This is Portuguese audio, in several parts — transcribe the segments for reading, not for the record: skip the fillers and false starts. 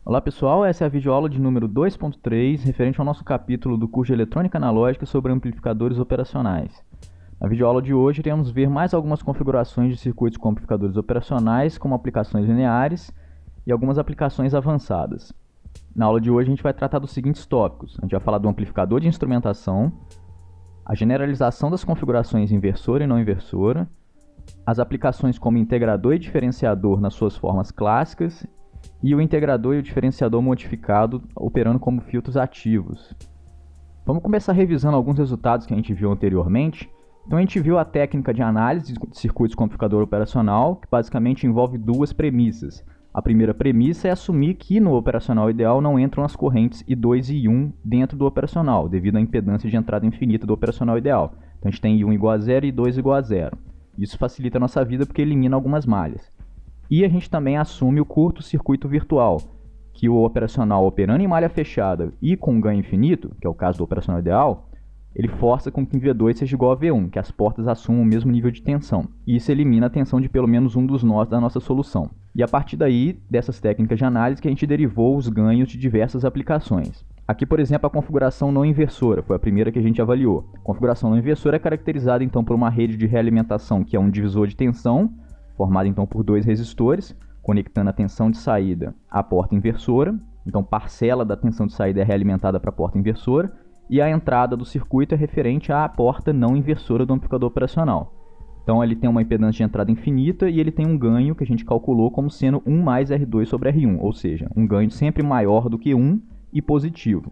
Olá pessoal, essa é a videoaula de número 2.3, referente ao nosso capítulo do curso de Eletrônica Analógica sobre amplificadores operacionais. Na videoaula de hoje, iremos ver mais algumas configurações de circuitos com amplificadores operacionais, como aplicações lineares e algumas aplicações avançadas. Na aula de hoje, a gente vai tratar dos seguintes tópicos. A gente vai falar do amplificador de instrumentação, a generalização das configurações inversora e não inversora, as aplicações como integrador e diferenciador nas suas formas clássicas, e o integrador e o diferenciador modificado operando como filtros ativos. Vamos começar revisando alguns resultados que a gente viu anteriormente. Então a gente viu a técnica de análise de circuitos com amplificador operacional, que basicamente envolve duas premissas. A primeira premissa é assumir que no operacional ideal não entram as correntes I2 e I1 dentro do operacional, devido à impedância de entrada infinita do operacional ideal. Então a gente tem I1 igual a zero e I2 igual a zero. Isso facilita a nossa vida porque elimina algumas malhas. E a gente também assume o curto-circuito virtual, que o operacional operando em malha fechada e com ganho infinito, que é o caso do operacional ideal, ele força com que V2 seja igual a V1, que as portas assumam o mesmo nível de tensão. E isso elimina a tensão de pelo menos um dos nós da nossa solução. E a partir daí, dessas técnicas de análise, que a gente derivou os ganhos de diversas aplicações. Aqui, por exemplo, a configuração não inversora, foi a primeira que a gente avaliou. A configuração não inversora é caracterizada então por uma rede de realimentação, que é um divisor de tensão, formado então por dois resistores, conectando a tensão de saída à porta inversora. Então, parcela da tensão de saída é realimentada para a porta inversora, e a entrada do circuito é referente à porta não inversora do amplificador operacional. Então, ele tem uma impedância de entrada infinita e ele tem um ganho que a gente calculou como sendo 1 mais R2 sobre R1, ou seja, um ganho sempre maior do que 1 e positivo.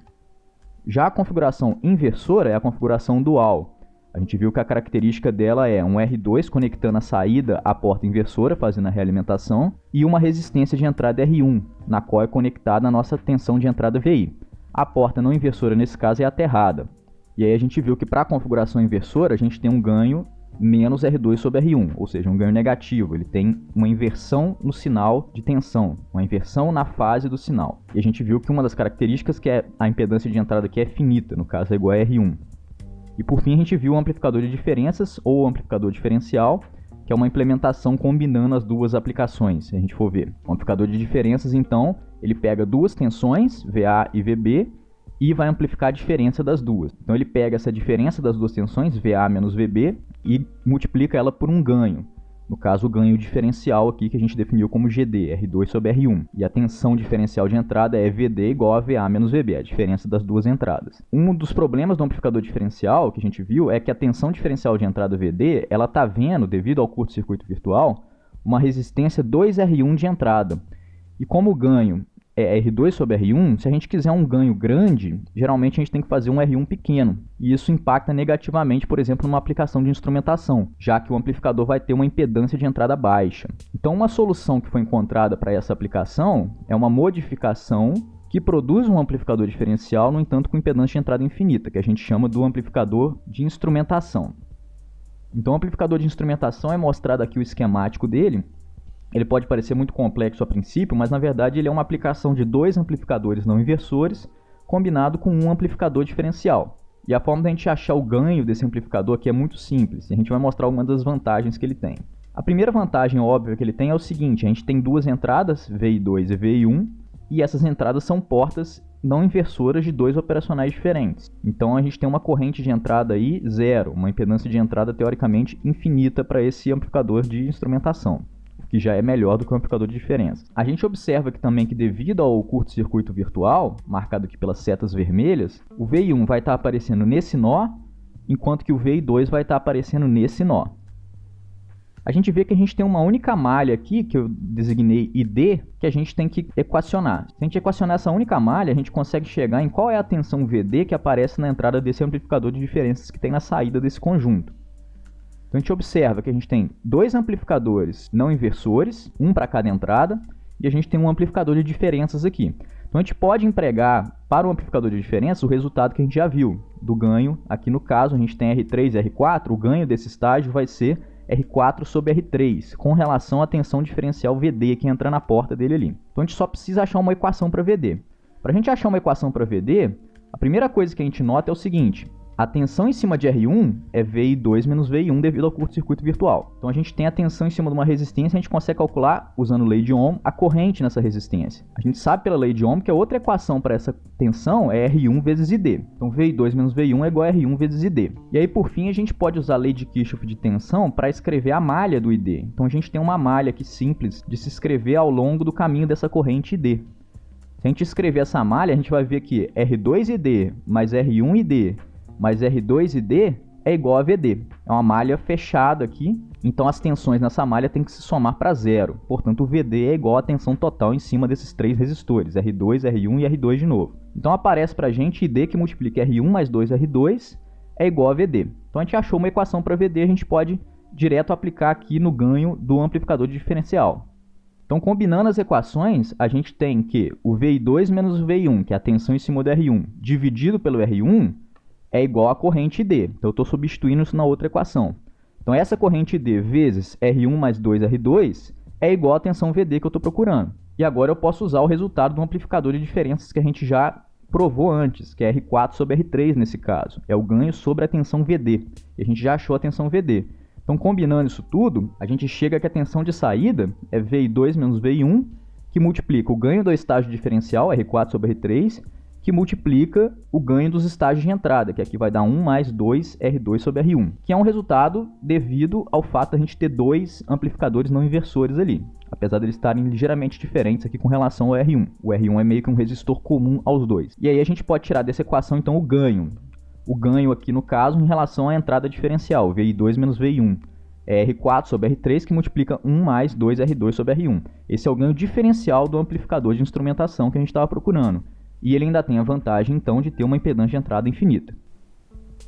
Já a configuração inversora é a configuração dual. A gente viu que a característica dela é um R2 conectando a saída à porta inversora, fazendo a realimentação, e uma resistência de entrada R1, na qual é conectada a nossa tensão de entrada VI. A porta não inversora, nesse caso, é aterrada. E aí a gente viu que para a configuração inversora, a gente tem um ganho menos R2 sobre R1, ou seja, um ganho negativo. Ele tem uma inversão no sinal de tensão, uma inversão na fase do sinal. E a gente viu que uma das características que é a impedância de entrada que é finita, no caso é igual a R1. E por fim a gente viu o amplificador de diferenças ou amplificador diferencial, que é uma implementação combinando as duas aplicações, se a gente for ver. O amplificador de diferenças, então, ele pega duas tensões, VA e VB, e vai amplificar a diferença das duas. Então ele pega essa diferença das duas tensões, VA menos VB, e multiplica ela por um ganho. No caso, o ganho diferencial aqui que a gente definiu como GD, R2 sobre R1. E a tensão diferencial de entrada é VD igual a VA menos VB, a diferença das duas entradas. Um dos problemas do amplificador diferencial que a gente viu é que a tensão diferencial de entrada VD, ela está vendo, devido ao curto-circuito virtual, uma resistência 2R1 de entrada. E como o ganho é R2 sobre R1, se a gente quiser um ganho grande, geralmente a gente tem que fazer um R1 pequeno. E isso impacta negativamente, por exemplo, numa aplicação de instrumentação, já que o amplificador vai ter uma impedância de entrada baixa. Então, uma solução que foi encontrada para essa aplicação é uma modificação que produz um amplificador diferencial, no entanto, com impedância de entrada infinita, que a gente chama do amplificador de instrumentação. Então, o amplificador de instrumentação é mostrado aqui o esquemático dele. Ele pode parecer muito complexo a princípio, mas na verdade ele é uma aplicação de dois amplificadores não inversores combinado com um amplificador diferencial. E a forma de a gente achar o ganho desse amplificador aqui é muito simples, e a gente vai mostrar algumas das vantagens que ele tem. A primeira vantagem óbvia que ele tem é o seguinte: a gente tem duas entradas, VI2 e VI1, e essas entradas são portas não inversoras de dois operacionais diferentes. Então a gente tem uma corrente de entrada aí zero, uma impedância de entrada teoricamente infinita para esse amplificador de instrumentação, que já é melhor do que o amplificador de diferença. A gente observa aqui também que, devido ao curto-circuito virtual, marcado aqui pelas setas vermelhas, o VI1 vai estar aparecendo nesse nó, enquanto que o VI2 vai estar aparecendo nesse nó. A gente vê que a gente tem uma única malha aqui, que eu designei ID, que a gente tem que equacionar. Se a gente equacionar essa única malha, a gente consegue chegar em qual é a tensão VD que aparece na entrada desse amplificador de diferenças que tem na saída desse conjunto. Então a gente observa que a gente tem dois amplificadores não inversores, um para cada entrada, e a gente tem um amplificador de diferenças aqui. Então a gente pode empregar para o amplificador de diferenças o resultado que a gente já viu, do ganho. Aqui no caso a gente tem R3 e R4, o ganho desse estágio vai ser R4 sobre R3, com relação à tensão diferencial VD que entra na porta dele ali. Então a gente só precisa achar uma equação para VD. Para a gente achar uma equação para VD, a primeira coisa que a gente nota é o seguinte: A tensão em cima de R1 é VI2 menos VI1 devido ao curto-circuito virtual. Então a gente tem a tensão em cima de uma resistência, a gente consegue calcular, usando lei de Ohm, a corrente nessa resistência. A gente sabe pela lei de Ohm que a outra equação para essa tensão é R1 vezes ID. Então VI2 menos VI1 é igual a R1 vezes ID. E aí por fim a gente pode usar a lei de Kirchhoff de tensão para escrever a malha do ID. Então a gente tem uma malha aqui simples de se escrever ao longo do caminho dessa corrente ID. Se a gente escrever essa malha, a gente vai ver que R2ID mais R1ID mais R2ID é igual a VD. É uma malha fechada aqui, então as tensões nessa malha têm que se somar para zero. Portanto, o VD é igual à tensão total em cima desses três resistores, R2, R1 e R2 de novo. Então aparece para a gente ID que multiplica R1 mais 2R2 é igual a VD. Então a gente achou uma equação para VD, a gente pode direto aplicar aqui no ganho do amplificador de diferencial. Então, combinando as equações, a gente tem que o VI2 menos o VI1, que é a tensão em cima do R1, dividido pelo R1, é igual à corrente ID. Então, eu estou substituindo isso na outra equação. Então, essa corrente ID vezes R1 mais 2R2 é igual à tensão VD que eu estou procurando. E agora eu posso usar o resultado do amplificador de diferenças que a gente já provou antes, que é R4 sobre R3 nesse caso. É o ganho sobre a tensão VD. E a gente já achou a tensão VD. Então, combinando isso tudo, a gente chega que a tensão de saída é VI2 menos VI1, que multiplica o ganho do estágio diferencial, R4 sobre R3, que multiplica o ganho dos estágios de entrada, que aqui vai dar 1 mais 2R2 sobre R1, que é um resultado devido ao fato de a gente ter dois amplificadores não inversores ali, apesar de eles estarem ligeiramente diferentes aqui com relação ao R1. O R1 é meio que um resistor comum aos dois. E aí a gente pode tirar dessa equação, então, o ganho. O ganho aqui, no caso, em relação à entrada diferencial, VI2 menos VI1. É R4 sobre R3, que multiplica 1 mais 2R2 sobre R1. Esse é o ganho diferencial do amplificador de instrumentação que a gente estava procurando. E ele ainda tem a vantagem, então, de ter uma impedância de entrada infinita.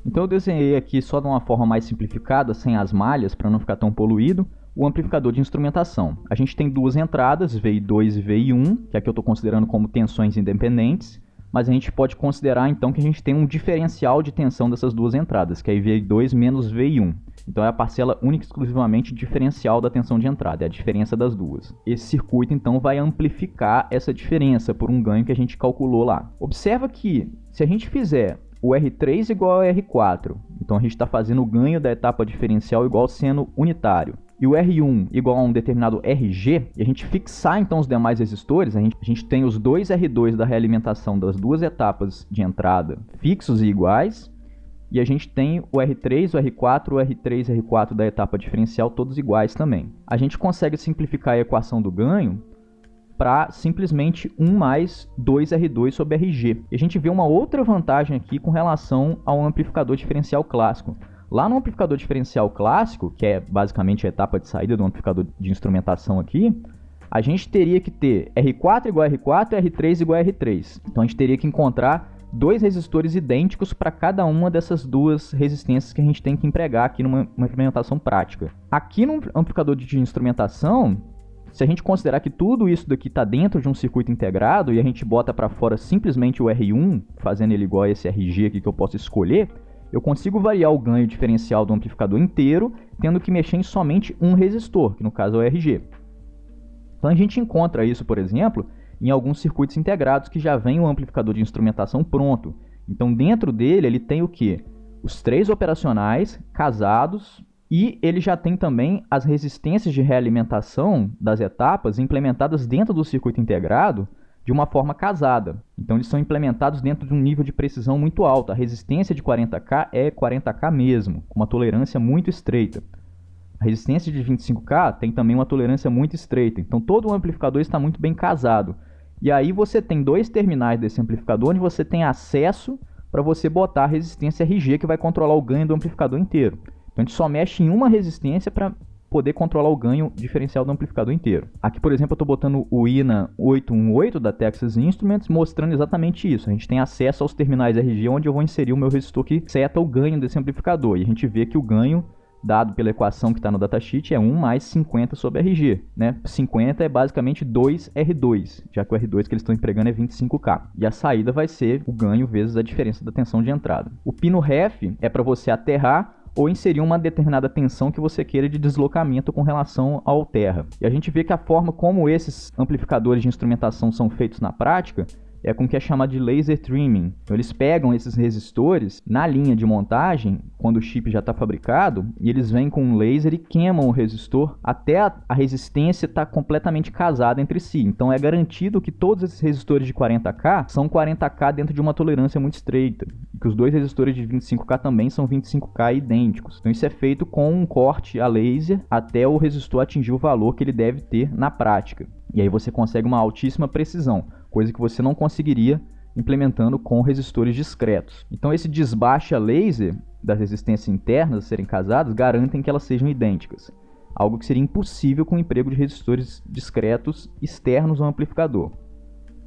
Então eu desenhei aqui, só de uma forma mais simplificada, sem as malhas, para não ficar tão poluído, o amplificador de instrumentação. A gente tem duas entradas, VI2 e VI1, que aqui eu estou considerando como tensões independentes, mas a gente pode considerar, então, que a gente tem um diferencial de tensão dessas duas entradas, que é VI2 menos VI1. Então é a parcela única e exclusivamente diferencial da tensão de entrada, é a diferença das duas. Esse circuito, então, vai amplificar essa diferença por um ganho que a gente calculou lá. Observa que, se a gente fizer o R3 igual ao R4, então a gente está fazendo o ganho da etapa diferencial igual sendo unitário, e o R1 igual a um determinado RG, e a gente fixar então os demais resistores, a gente tem os dois R2 da realimentação das duas etapas de entrada fixos e iguais, e a gente tem o R3, o R4, o R3 e R4 da etapa diferencial todos iguais também. A gente consegue simplificar a equação do ganho para simplesmente 1 mais 2R2 sobre RG. E a gente vê uma outra vantagem aqui com relação ao amplificador diferencial clássico. Lá no amplificador diferencial clássico, que é basicamente a etapa de saída do amplificador de instrumentação aqui, a gente teria que ter R4 igual a R4 e R3 igual a R3. Então a gente teria que encontrar dois resistores idênticos para cada uma dessas duas resistências que a gente tem que empregar aqui numa implementação prática. Aqui no amplificador de instrumentação, se a gente considerar que tudo isso daqui está dentro de um circuito integrado e a gente bota para fora simplesmente o R1, fazendo ele igual a esse RG aqui que eu posso escolher, eu consigo variar o ganho diferencial do amplificador inteiro, tendo que mexer em somente um resistor, que no caso é o RG. Então a gente encontra isso, por exemplo, em alguns circuitos integrados que já vem o amplificador de instrumentação pronto. Então dentro dele ele tem o quê? Os três operacionais casados, e ele já tem também as resistências de realimentação das etapas implementadas dentro do circuito integrado de uma forma casada. Então eles são implementados dentro de um nível de precisão muito alto. A resistência de 40K é 40K mesmo, com uma tolerância muito estreita. A resistência de 25K tem também uma tolerância muito estreita. Então todo o amplificador está muito bem casado. E aí você tem dois terminais desse amplificador onde você tem acesso para você botar a resistência RG que vai controlar o ganho do amplificador inteiro. Então a gente só mexe em uma resistência para poder controlar o ganho diferencial do amplificador inteiro. Aqui, por exemplo, eu estou botando o INA 818 da Texas Instruments, mostrando exatamente isso. A gente tem acesso aos terminais RG onde eu vou inserir o meu resistor que seta o ganho desse amplificador. E a gente vê que o ganho dado pela equação que está no datasheet é 1 mais 50 sobre RG. Né? 50 é basicamente 2R2, já que o R2 que eles estão empregando é 25K. E a saída vai ser o ganho vezes a diferença da tensão de entrada. O pino ref é para você aterrar ou inserir uma determinada tensão que você queira de deslocamento com relação ao terra. E a gente vê que a forma como esses amplificadores de instrumentação são feitos na prática é com o que é chamado de laser trimming. Então eles pegam esses resistores na linha de montagem, quando o chip já está fabricado, e eles vêm com um laser e queimam o resistor até a resistência estar completamente casada entre si. Então é garantido que todos esses resistores de 40K são 40K dentro de uma tolerância muito estreita, e que os dois resistores de 25K também são 25K idênticos. Então isso é feito com um corte a laser até o resistor atingir o valor que ele deve ter na prática. E aí você consegue uma altíssima precisão, coisa que você não conseguiria implementando com resistores discretos. Então esse desbaste a laser das resistências internas a serem casadas garantem que elas sejam idênticas, algo que seria impossível com o emprego de resistores discretos externos ao amplificador.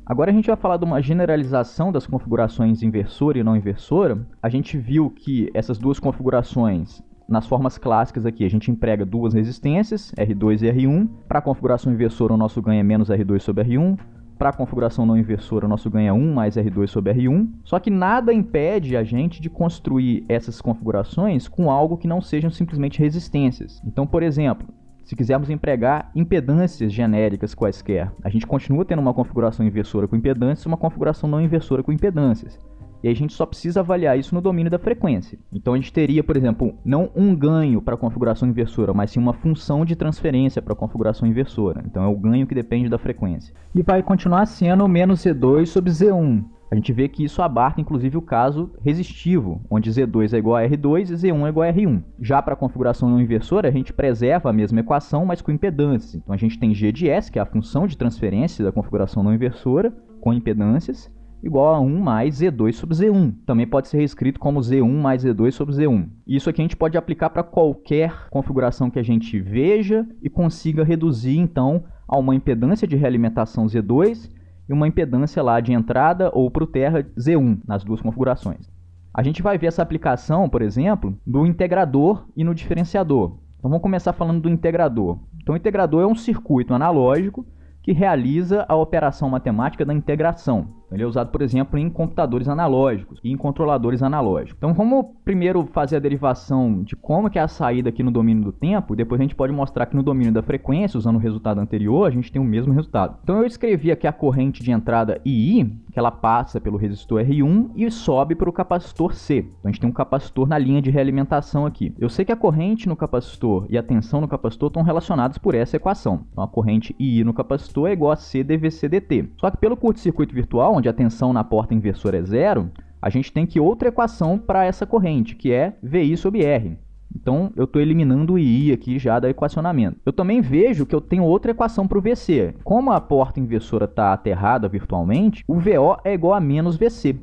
Agora a gente vai falar de uma generalização das configurações inversora e não inversora. A gente viu que essas duas configurações, nas formas clássicas aqui, a gente emprega duas resistências, R2 e R1. Para a configuração inversora, o nosso ganho é menos R2 sobre R1. Para a configuração não inversora, o nosso ganho é 1 mais R2 sobre R1. Só que nada impede a gente de construir essas configurações com algo que não sejam simplesmente resistências. Então, por exemplo, se quisermos empregar impedâncias genéricas quaisquer, a gente continua tendo uma configuração inversora com impedâncias e uma configuração não inversora com impedâncias. E aí a gente só precisa avaliar isso no domínio da frequência. Então a gente teria, por exemplo, não um ganho para a configuração inversora, mas sim uma função de transferência para a configuração inversora. Então é o ganho que depende da frequência. E vai continuar sendo menos Z2 sobre Z1. A gente vê que isso abarca inclusive o caso resistivo, onde Z2 é igual a R2 e Z1 é igual a R1. Já para a configuração não inversora, a gente preserva a mesma equação, mas com impedâncias. Então a gente tem G de S, que é a função de transferência da configuração não inversora, com impedâncias, igual a 1 mais Z2 sobre Z1. Também pode ser reescrito como Z1 mais Z2 sobre Z1. Isso aqui a gente pode aplicar para qualquer configuração que a gente veja e consiga reduzir, então, a uma impedância de realimentação Z2 e uma impedância lá de entrada ou para o terra Z1, nas duas configurações. A gente vai ver essa aplicação, por exemplo, do integrador e no diferenciador. Então vamos começar falando do integrador. Então o integrador é um circuito analógico que realiza a operação matemática da integração. Ele é usado, por exemplo, em computadores analógicos e em controladores analógicos. Então vamos primeiro fazer a derivação de como que é a saída aqui no domínio do tempo, e depois a gente pode mostrar que no domínio da frequência, usando o resultado anterior, a gente tem o mesmo resultado. Então eu escrevi aqui a corrente de entrada II, que ela passa pelo resistor R1 e sobe para o capacitor C. Então a gente tem um capacitor na linha de realimentação aqui. Eu sei que a corrente no capacitor e a tensão no capacitor estão relacionados por essa equação. Então a corrente II no capacitor é igual a C dVc dt. Só que pelo curto-circuito virtual, onde a tensão na porta inversora é zero, a gente tem que outra equação para essa corrente, que é VI sobre R. Então, eu estou eliminando o II aqui já do equacionamento. Eu também vejo que eu tenho outra equação para o VC. Como a porta inversora está aterrada virtualmente, o VO é igual a menos VC.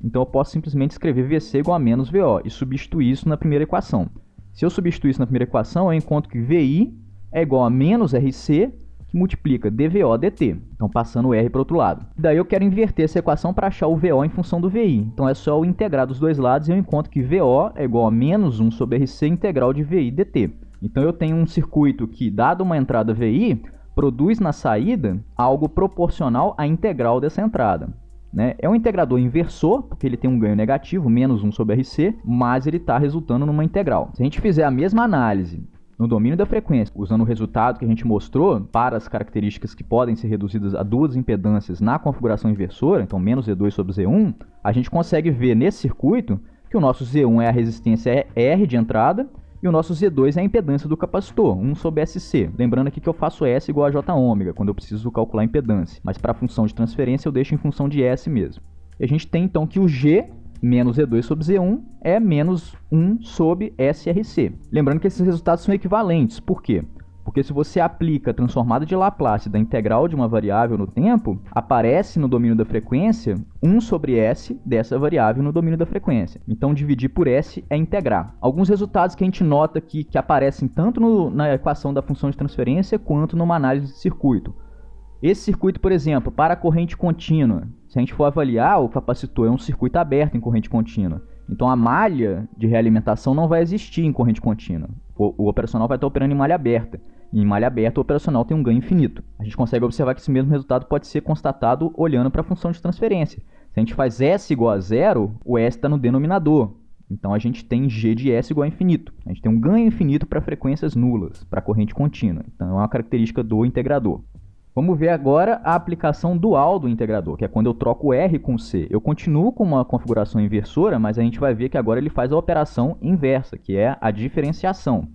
Então, eu posso simplesmente escrever VC igual a menos VO e substituir isso na primeira equação. Se eu substituir isso na primeira equação, eu encontro que VI é igual a menos RC, que multiplica dVO dt, então passando o R para o outro lado. Daí eu quero inverter essa equação para achar o VO em função do VI. Então é só eu integrar dos dois lados e eu encontro que VO é igual a menos 1 sobre RC integral de VI dt. Então eu tenho um circuito que, dado uma entrada VI, produz na saída algo proporcional à integral dessa entrada. É um integrador inversor, porque ele tem um ganho negativo, menos 1 sobre RC, mas ele está resultando numa integral. Se a gente fizer a mesma análise no domínio da frequência, usando o resultado que a gente mostrou para as características que podem ser reduzidas a duas impedâncias na configuração inversora, então menos Z2 sobre Z1, a gente consegue ver nesse circuito que o nosso Z1 é a resistência R de entrada e o nosso Z2 é a impedância do capacitor, 1 sobre SC. Lembrando aqui que eu faço S igual a J ômega, quando eu preciso calcular a impedância, mas para a função de transferência eu deixo em função de S mesmo. E a gente tem então que o G menos Z2 sobre Z1 é menos 1 sobre SRC. Lembrando que esses resultados são equivalentes. Por quê? Porque se você aplica a transformada de Laplace da integral de uma variável no tempo, aparece no domínio da frequência 1 sobre S dessa variável no domínio da frequência. Então, dividir por S é integrar. Alguns resultados que a gente nota aqui que aparecem tanto na equação da função de transferência quanto numa análise de circuito. Esse circuito, por exemplo, para a corrente contínua, se a gente for avaliar, o capacitor é um circuito aberto em corrente contínua. Então a malha de realimentação não vai existir em corrente contínua. O operacional vai estar operando em malha aberta. E em malha aberta o operacional tem um ganho infinito. A gente consegue observar que esse mesmo resultado pode ser constatado olhando para a função de transferência. Se a gente faz S igual a zero, o S está no denominador. Então a gente tem G de S igual a infinito. A gente tem um ganho infinito para frequências nulas, para corrente contínua. Então é uma característica do integrador. Vamos ver agora a aplicação dual do integrador, que é quando eu troco R com C. Eu continuo com uma configuração inversora, mas a gente vai ver que agora ele faz a operação inversa, que é a diferenciação.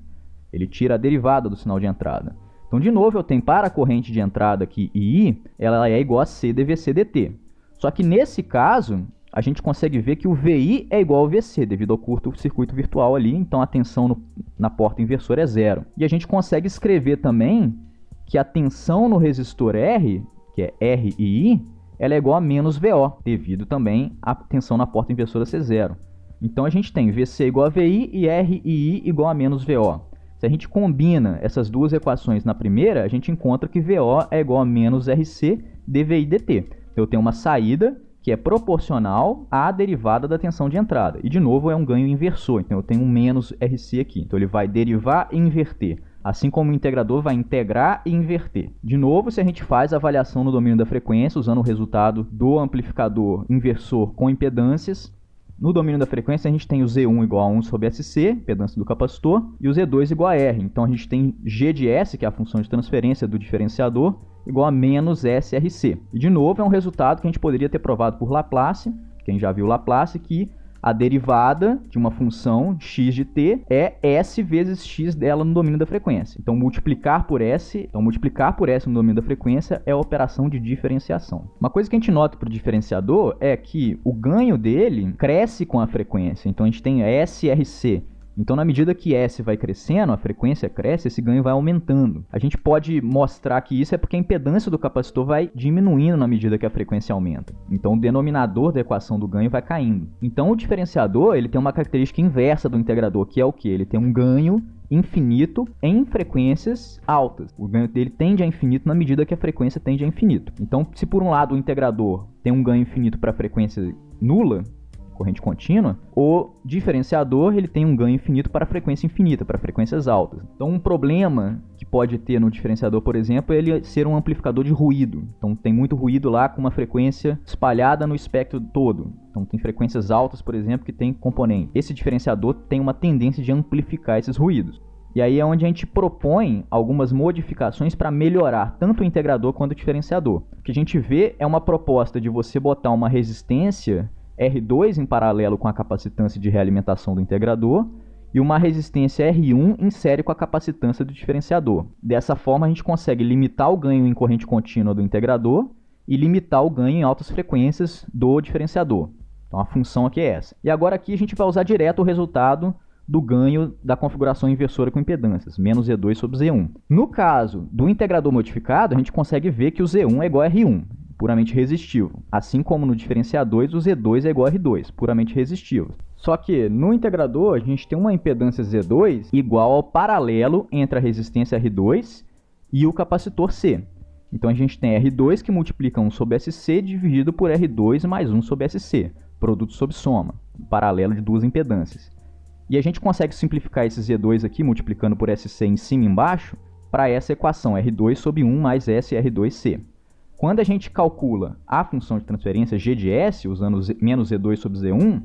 Ele tira a derivada do sinal de entrada. Então, de novo, eu tenho para a corrente de entrada aqui I, ela é igual a C dVC dt. Só que nesse caso, a gente consegue ver que o VI é igual ao VC, devido ao curto-circuito virtual ali, então a tensão na porta inversora é zero. E a gente consegue escrever também que a tensão no resistor R, que é R e I, ela é igual a menos VO, devido também à tensão na porta inversora ser zero. Então a gente tem VC igual a VI e R e I igual a menos VO. Se a gente combina essas duas equações na primeira, a gente encontra que VO é igual a menos RC dVI dt. Eu tenho uma saída que é proporcional à derivada da tensão de entrada. E, de novo, é um ganho inversor. Então, eu tenho um menos RC aqui. Então, ele vai derivar e inverter. Assim como o integrador vai integrar e inverter. De novo, se a gente faz a avaliação no domínio da frequência, usando o resultado do amplificador inversor com impedâncias, no domínio da frequência, a gente tem o Z1 igual a 1 sobre SC, impedância do capacitor, e o Z2 igual a R. Então, a gente tem G de S, que é a função de transferência do diferenciador, igual a menos SRC. E, de novo, é um resultado que a gente poderia ter provado por Laplace, quem já viu Laplace, que a derivada de uma função x de t é S vezes x dela no domínio da frequência. Então, multiplicar por S no domínio da frequência é a operação de diferenciação. Uma coisa que a gente nota para o diferenciador é que o ganho dele cresce com a frequência. Então, a gente tem SRC. Então, na medida que S vai crescendo, a frequência cresce, esse ganho vai aumentando. A gente pode mostrar que isso é porque a impedância do capacitor vai diminuindo na medida que a frequência aumenta. Então, o denominador da equação do ganho vai caindo. Então, o diferenciador ele tem uma característica inversa do integrador, que é o quê? Ele tem um ganho infinito em frequências altas. O ganho dele tende a infinito na medida que a frequência tende a infinito. Então, se por um lado o integrador tem um ganho infinito para a frequência nula, corrente contínua, o diferenciador ele tem um ganho infinito para a frequência infinita, para frequências altas. Então, um problema que pode ter no diferenciador, por exemplo, é ele ser um amplificador de ruído. Então, tem muito ruído lá com uma frequência espalhada no espectro todo. Então, tem frequências altas, por exemplo, que tem componente. Esse diferenciador tem uma tendência de amplificar esses ruídos. E aí é onde a gente propõe algumas modificações para melhorar tanto o integrador quanto o diferenciador. O que a gente vê é uma proposta de você botar uma resistência R2 em paralelo com a capacitância de realimentação do integrador e uma resistência R1 em série com a capacitância do diferenciador. Dessa forma, a gente consegue limitar o ganho em corrente contínua do integrador e limitar o ganho em altas frequências do diferenciador. Então, a função aqui é essa. E agora aqui a gente vai usar direto o resultado do ganho da configuração inversora com impedâncias, menos Z2 sobre Z1. No caso do integrador modificado, a gente consegue ver que o Z1 é igual a R1. Puramente resistivo. Assim como no diferenciador, o Z2 é igual a R2, puramente resistivo. Só que no integrador, a gente tem uma impedância Z2 igual ao paralelo entre a resistência R2 e o capacitor C. Então, a gente tem R2 que multiplica 1 sobre SC dividido por R2 mais 1 sobre SC, produto sobre soma, paralelo de duas impedâncias. E a gente consegue simplificar esse Z2 aqui, multiplicando por SC em cima e embaixo, para essa equação, R2 sobre 1 mais SR2C. Quando a gente calcula a função de transferência G de S, usando menos Z2 sobre Z1,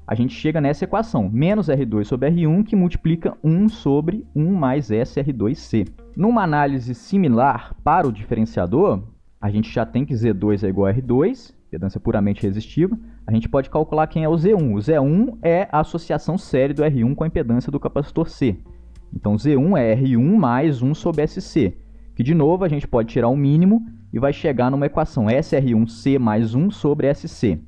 a gente chega nessa equação, menos R2 sobre R1, que multiplica 1 sobre 1 mais SR2C. Numa análise similar para o diferenciador, a gente já tem que Z2 é igual a R2, impedância puramente resistiva. A gente pode calcular quem é o Z1. O Z1 é a associação série do R1 com a impedância do capacitor C. Então, Z1 é R1 mais 1 sobre SC, que, de novo, a gente pode tirar o mínimo e vai chegar numa equação SR1C mais 1 sobre SC.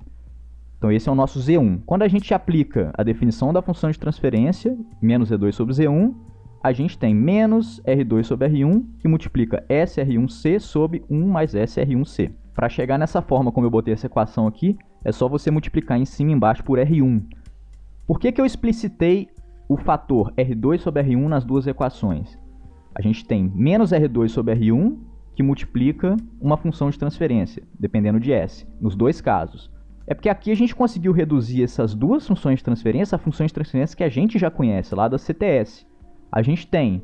Então, esse é o nosso Z1. Quando a gente aplica a definição da função de transferência, menos Z2 sobre Z1, a gente tem menos R2 sobre R1, que multiplica SR1C sobre 1 mais SR1C. Para chegar nessa forma, como eu botei essa equação aqui, é só você multiplicar em cima e embaixo por R1. Por que eu explicitei o fator R2 sobre R1 nas duas equações? A gente tem menos R2 sobre R1, que multiplica uma função de transferência, dependendo de S, nos dois casos. É porque aqui a gente conseguiu reduzir essas duas funções de transferência a funções de transferência que a gente já conhece, lá da CTS. A gente tem,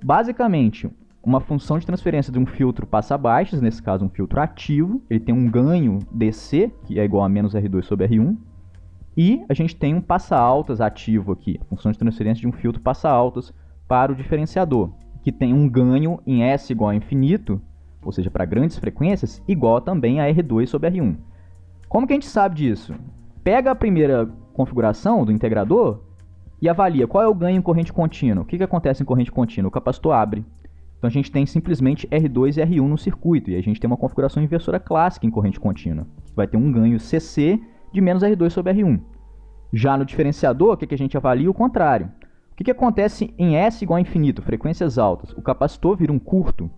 basicamente, uma função de transferência de um filtro passa-baixas, nesse caso um filtro ativo, ele tem um ganho DC, que é igual a menos R2 sobre R1, e a gente tem um passa-altas ativo aqui, a função de transferência de um filtro passa-altas para o diferenciador, que tem um ganho em S igual a infinito, ou seja, para grandes frequências, igual também a R2 sobre R1. Como que a gente sabe disso? Pega a primeira configuração do integrador e avalia qual é o ganho em corrente contínua. O que acontece em corrente contínua? O capacitor abre. Então a gente tem simplesmente R2 e R1 no circuito, e a gente tem uma configuração inversora clássica em corrente contínua, que vai ter um ganho CC de menos R2 sobre R1. Já no diferenciador, o que a gente avalia? O contrário. O que acontece em S igual a infinito, frequências altas? O capacitor vira um curto,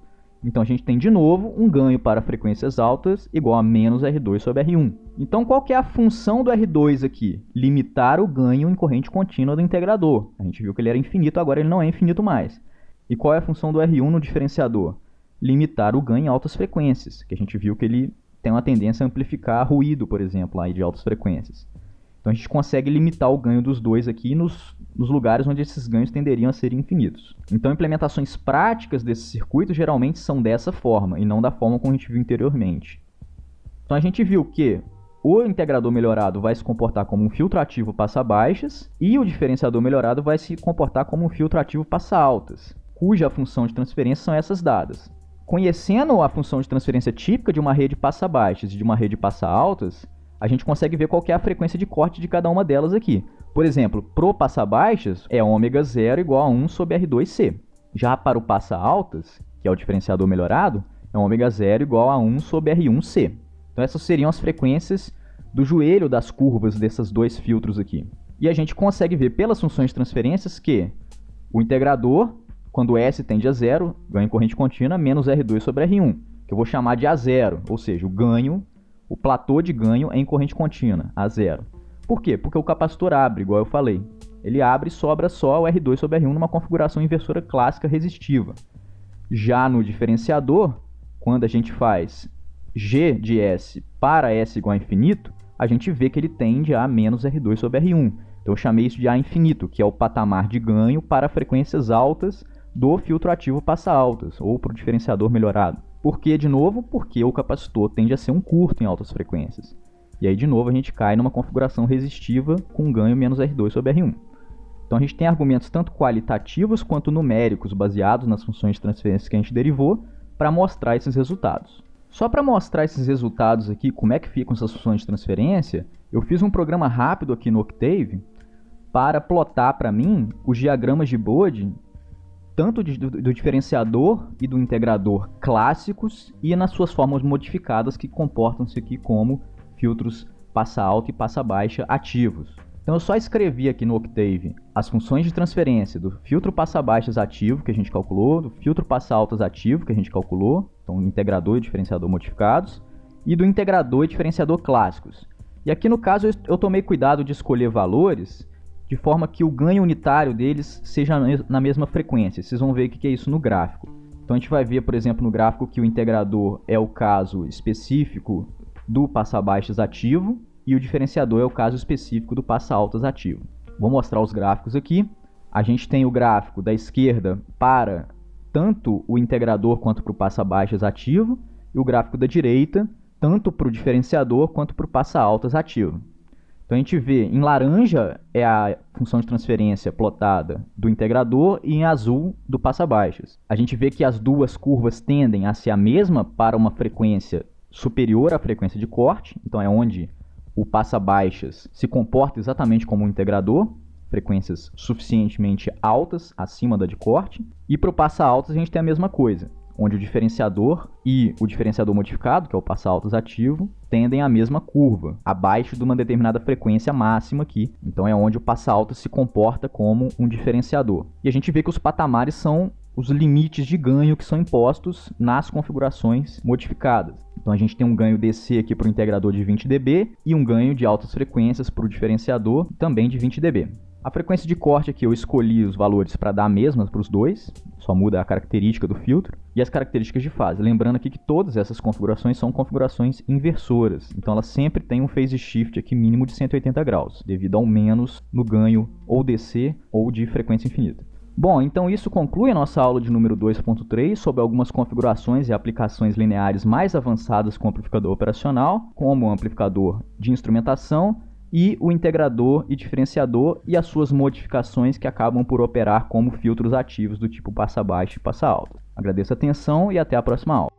então a gente tem de novo um ganho para frequências altas igual a menos R2 sobre R1. Então qual que é a função do R2 aqui? Limitar o ganho em corrente contínua do integrador. A gente viu que ele era infinito, agora ele não é infinito mais. E qual é a função do R1 no diferenciador? Limitar o ganho em altas frequências, que a gente viu que ele tem uma tendência a amplificar ruído, por exemplo, aí de altas frequências. Então a gente consegue limitar o ganho dos dois aqui nos lugares onde esses ganhos tenderiam a ser infinitos. Então implementações práticas desse circuito geralmente são dessa forma, e não da forma como a gente viu anteriormente. Então a gente viu que o integrador melhorado vai se comportar como um filtro ativo passa-baixas, e o diferenciador melhorado vai se comportar como um filtro ativo passa-altas, cuja função de transferência são essas dadas. Conhecendo a função de transferência típica de uma rede passa-baixas e de uma rede passa-altas, a gente consegue ver qual que é a frequência de corte de cada uma delas aqui. Por exemplo, pro passa-baixas é ω0 igual a 1 sobre R2C. Já para o passa-altas, que é o diferenciador melhorado, é ω0 igual a 1 sobre R1C. Então essas seriam as frequências do joelho das curvas desses dois filtros aqui. E a gente consegue ver pelas funções de transferências que o integrador, quando S tende a zero, ganho em corrente contínua, menos R2 sobre R1, que eu vou chamar de A0, ou seja, o ganho, o platô de ganho é em corrente contínua, A0. Por quê? Porque o capacitor abre, igual eu falei. Ele abre e sobra só o R2 sobre R1 numa configuração inversora clássica resistiva. Já no diferenciador, quando a gente faz G de S para S igual a infinito, a gente vê que ele tende a menos R2 sobre R1. Então eu chamei isso de A infinito, que é o patamar de ganho para frequências altas do filtro ativo passa-altas, ou para o diferenciador melhorado. Por que, de novo? Porque o capacitor tende a ser um curto em altas frequências. E aí, de novo, a gente cai numa configuração resistiva com ganho menos R2 sobre R1. Então a gente tem argumentos tanto qualitativos quanto numéricos baseados nas funções de transferência que a gente derivou para mostrar esses resultados. Só para mostrar esses resultados aqui, como é que ficam essas funções de transferência, eu fiz um programa rápido aqui no Octave para plotar para mim os diagramas de Bode tanto do diferenciador e do integrador clássicos e nas suas formas modificadas que comportam-se aqui como filtros passa-alta e passa-baixa ativos. Então eu só escrevi aqui no Octave as funções de transferência do filtro passa-baixas ativo que a gente calculou, do filtro passa-altas ativo que a gente calculou, então integrador e diferenciador modificados, e do integrador e diferenciador clássicos. E aqui no caso eu tomei cuidado de escolher valores de forma que o ganho unitário deles seja na mesma frequência. Vocês vão ver o que é isso no gráfico. Então a gente vai ver, por exemplo, no gráfico que o integrador é o caso específico do passa-baixas ativo e o diferenciador é o caso específico do passa-altas ativo. Vou mostrar os gráficos aqui. A gente tem o gráfico da esquerda para tanto o integrador quanto para o passa-baixas ativo e o gráfico da direita tanto para o diferenciador quanto para o passa-altas ativo. Então a gente vê em laranja é a função de transferência plotada do integrador e em azul do passa-baixas. A gente vê que as duas curvas tendem a ser a mesma para uma frequência superior à frequência de corte, então é onde o passa-baixas se comporta exatamente como um integrador, frequências suficientemente altas acima da de corte, e para o passa-altas a gente tem a mesma coisa, onde o diferenciador e o diferenciador modificado, que é o passa-altas ativo, tendem à mesma curva, abaixo de uma determinada frequência máxima aqui. Então é onde o passa-altas se comporta como um diferenciador. E a gente vê que os patamares são os limites de ganho que são impostos nas configurações modificadas. Então a gente tem um ganho DC aqui para o integrador de 20 dB e um ganho de altas frequências para o diferenciador também de 20 dB. A frequência de corte aqui eu escolhi os valores para dar a mesma para os dois, só muda a característica do filtro, e as características de fase. Lembrando aqui que todas essas configurações são configurações inversoras, então elas sempre têm um phase shift aqui mínimo de 180 graus, devido ao menos no ganho ou DC ou de frequência infinita. Bom, então isso conclui a nossa aula de número 2.3 sobre algumas configurações e aplicações lineares mais avançadas com o amplificador operacional, como o amplificador de instrumentação, e o integrador e diferenciador e as suas modificações que acabam por operar como filtros ativos do tipo passa-baixo e passa-alto. Agradeço a atenção e até a próxima aula.